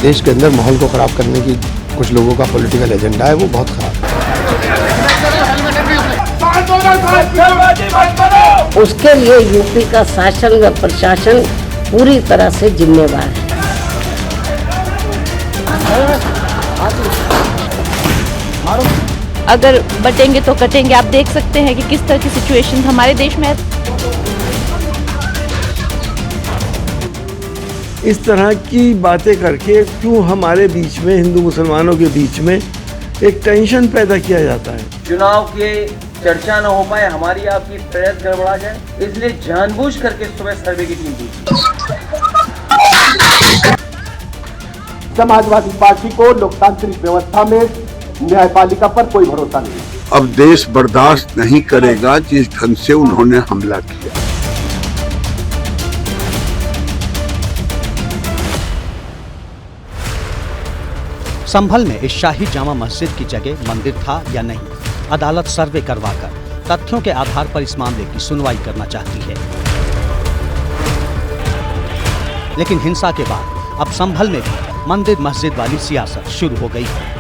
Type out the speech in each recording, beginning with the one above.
देश के अंदर माहौल को ख़राब करने की कुछ लोगों का पॉलिटिकल एजेंडा है, वो बहुत ख़राब है। उसके लिए यूपी का शासन व प्रशासन पूरी तरह से जिम्मेवार है। अगर बटेंगे तो कटेंगे। आप देख सकते हैं कि किस तरह की सिचुएशन हमारे देश में है। इस तरह की बातें करके क्यों हमारे बीच में, हिंदू मुसलमानों के बीच में एक टेंशन पैदा किया जाता है। चुनाव के चर्चा न हो पाए, हमारी आपकी प्रेस गड़बड़ा जाए, इसलिए जानबूझ करके सुबह सर्वे की टीम दी। समाजवादी पार्टी को लोकतांत्रिक व्यवस्था में न्यायपालिका पर कोई भरोसा नहीं। अब देश बर्दाश्त नहीं करेगा जिस ढंग से उन्होंने हमला किया। संभल में इस शाही जामा मस्जिद की जगह मंदिर था या नहीं, अदालत सर्वे करवाकर तथ्यों के आधार पर इस मामले की सुनवाई करना चाहती है। लेकिन हिंसा के बाद अब संभल में भी मंदिर मस्जिद वाली सियासत शुरू हो गई है।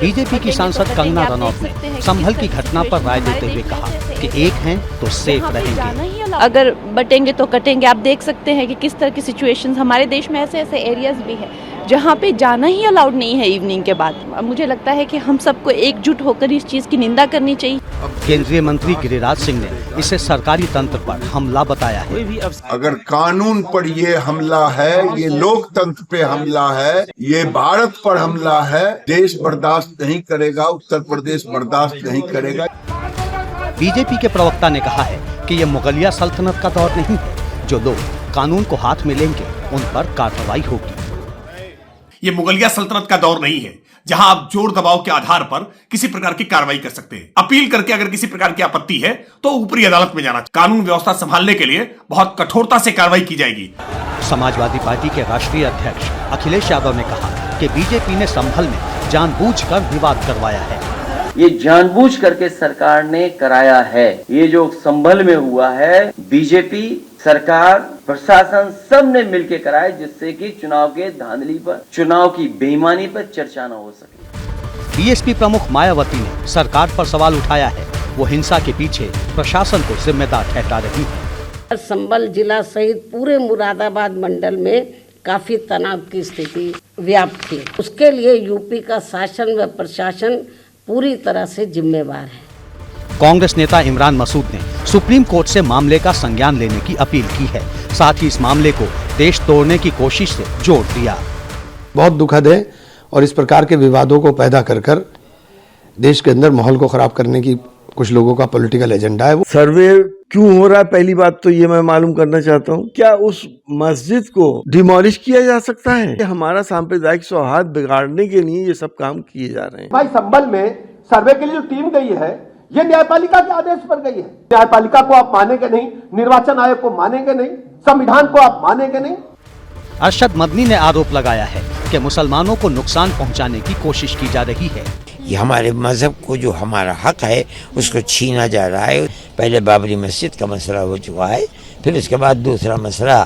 बीजेपी की सांसद कंगना रनौत ने संभल की घटना पर राय देते हुए कहा कि एक हैं तो सेफ रहेंगे। अगर बटेंगे तो कटेंगे। आप देख सकते हैं कि किस तरह की सिचुएशंस हमारे देश में ऐसे एरियाज भी हैं जहाँ पे जाना ही अलाउड नहीं है इवनिंग के बाद। मुझे लगता है कि हम सबको एकजुट होकर इस चीज की निंदा करनी चाहिए। केंद्रीय मंत्री गिरिराज सिंह ने इसे सरकारी तंत्र पर हमला बताया है। अगर कानून पर ये हमला है, ये लोकतंत्र पे हमला है, ये भारत पर हमला है, देश बर्दाश्त नहीं करेगा, उत्तर प्रदेश बर्दाश्त नहीं करेगा। बीजेपी के प्रवक्ता ने कहा है कि ये मुगलिया सल्तनत का दौर नहीं है। जो लोग कानून को हाथ में लेंगे उन पर कार्रवाई होगी। ये मुगलिया सल्तनत का दौर नहीं है जहां आप जोर दबाव के आधार पर किसी प्रकार की कार्रवाई कर सकते हैं। अपील करके अगर किसी प्रकार की आपत्ति है तो ऊपरी अदालत में जाना। कानून व्यवस्था संभालने के लिए बहुत कठोरता से कार्रवाई की जाएगी। समाजवादी पार्टी के राष्ट्रीय अध्यक्ष अखिलेश यादव ने कहा कि बीजेपी ने संभल में जानबूझकर विवाद करवाया है। ये जानबूझ करके सरकार ने कराया है। ये जो संभल में हुआ है, बीजेपी सरकार, प्रशासन सब ने मिलकर कराया, जिससे कि चुनाव के धांधली पर, चुनाव की बेईमानी पर चर्चा न हो सके। बीएसपी प्रमुख मायावती ने सरकार पर सवाल उठाया है। वो हिंसा के पीछे प्रशासन को जिम्मेदार ठहरा रही है। संभल जिला सहित पूरे मुरादाबाद मंडल में काफी तनाव की स्थिति व्याप्त थी। उसके लिए यूपी का शासन व प्रशासन पूरी तरह से जिम्मेवार है। कांग्रेस नेता इमरान मसूद ने सुप्रीम कोर्ट से मामले का संज्ञान लेने की अपील की है। साथ ही इस मामले को देश तोड़ने की कोशिश से जोड़ दिया। बहुत दुखद है और इस प्रकार के विवादों को पैदा कर कर देश के अंदर माहौल को ख़राब करने की कुछ लोगों का पॉलिटिकल एजेंडा है। सर्वे क्यों हो रहा है, पहली बात तो ये मैं मालूम करना चाहता हूँ। क्या उस मस्जिद को डिमोलिश किया जा सकता है? हमारा सांप्रदायिक सौहार्द बिगाड़ने के लिए ये सब काम किए जा रहे हैं। भाई संभल में सर्वे के लिए जो टीम गई है, ये न्यायपालिका के आदेश पर गई है। न्यायपालिका को आप मानेंगे नहीं, निर्वाचन आयोग को मानेंगे नहीं, संविधान को आप मानेंगे नहीं। अरशद मदनी ने आरोप लगाया है कि मुसलमानों को नुकसान पहुंचाने की कोशिश की जा रही है। ये हमारे मजहब को, जो हमारा हक है, उसको छीना जा रहा है। पहले बाबरी मस्जिद का मसला हो चुका है, फिर उसके बाद दूसरा मसला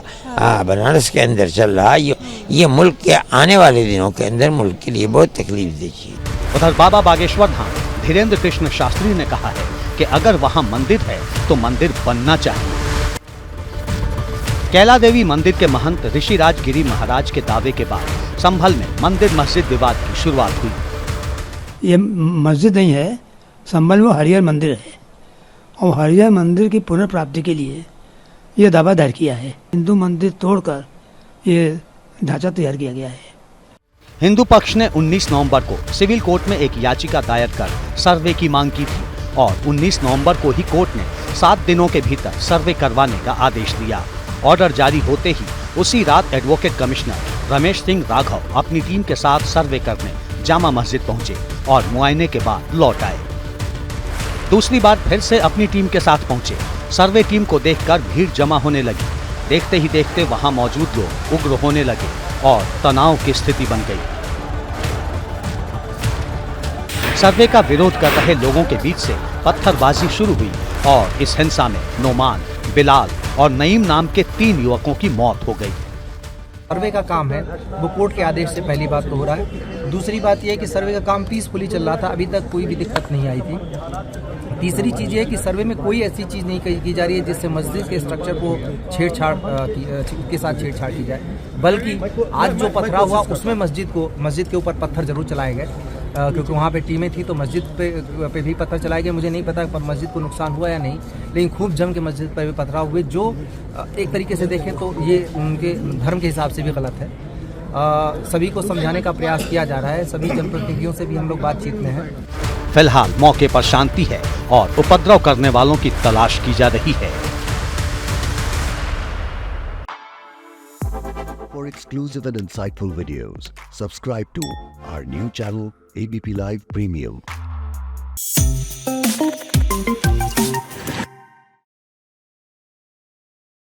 बनारस के अंदर चल रहा है। ये मुल्क के आने वाले दिनों के अंदर मुल्क के लिए बहुत तकलीफ देगी। उधर बाबा बागेश्वर धाम धीरेन्द्र कृष्ण शास्त्री ने कहा है कि अगर वहां मंदिर है तो मंदिर बनना चाहिए। कैला देवी मंदिर के महंत ऋषिराज गिरी महाराज के दावे के बाद संभल में मंदिर मस्जिद विवाद की शुरुआत हुई। ये मस्जिद नहीं है, संभल में हरिहर मंदिर है और हरिहर मंदिर की पुनर्प्राप्ति के लिए ये दावा दायर किया है। हिंदू मंदिर तोड़कर ये ढांचा तैयार किया गया है। हिंदू पक्ष ने 19 नवंबर को सिविल कोर्ट में एक याचिका दायर कर सर्वे की मांग की थी और 19 नवंबर को ही कोर्ट ने 7 दिनों के भीतर सर्वे करवाने का आदेश दिया। ऑर्डर जारी होते ही उसी रात एडवोकेट कमिश्नर रमेश सिंह राघव अपनी टीम के साथ सर्वे करने जामा मस्जिद पहुंचे और मुआयने के बाद लौट आए। दूसरी बार फिर से अपनी टीम के साथ पहुंचे। सर्वे टीम को देखकर भीड़ जमा होने लगी। देखते ही देखते वहां मौजूद लोग उग्र होने लगे और तनाव की स्थिति बन गई। सर्वे का विरोध कर रहे लोगों के बीच से पत्थरबाजी शुरू हुई और इस हिंसा में नोमान, बिलाल और नईम नाम के 3 युवकों की मौत हो गई। सर्वे का काम है वो कोर्ट के आदेश से पहली बात तो हो रहा है। दूसरी बात यह है कि सर्वे का काम पीसफुली चल रहा था, अभी तक कोई भी दिक्कत नहीं आई थी। तीसरी चीज़ ये है कि सर्वे में कोई ऐसी चीज़ नहीं की जा रही है जिससे मस्जिद के स्ट्रक्चर को छेड़छाड़ के साथ छेड़छाड़ की जाए, बल्कि आज जो पथराव हुआ उसमें मस्जिद के ऊपर पत्थर जरूर चलाए गए, क्योंकि वहाँ पे टीमें थी तो मस्जिद पे भी पत्थर चलाए गए। मुझे नहीं पता पर मस्जिद को नुकसान हुआ या नहीं, लेकिन खूब जम के मस्जिद पर भी पथराव हुए, जो एक तरीके से देखें तो ये उनके धर्म के हिसाब से भी गलत है। सभी को समझाने का प्रयास किया जा रहा है, सभी जनप्रतिनिधियों से भी हम लोग बातचीत में हैं। फिलहाल मौके पर शांति है और उपद्रव करने वालों की तलाश की जा रही है। For exclusive and insightful videos, subscribe to our new channel ABP Live Premium.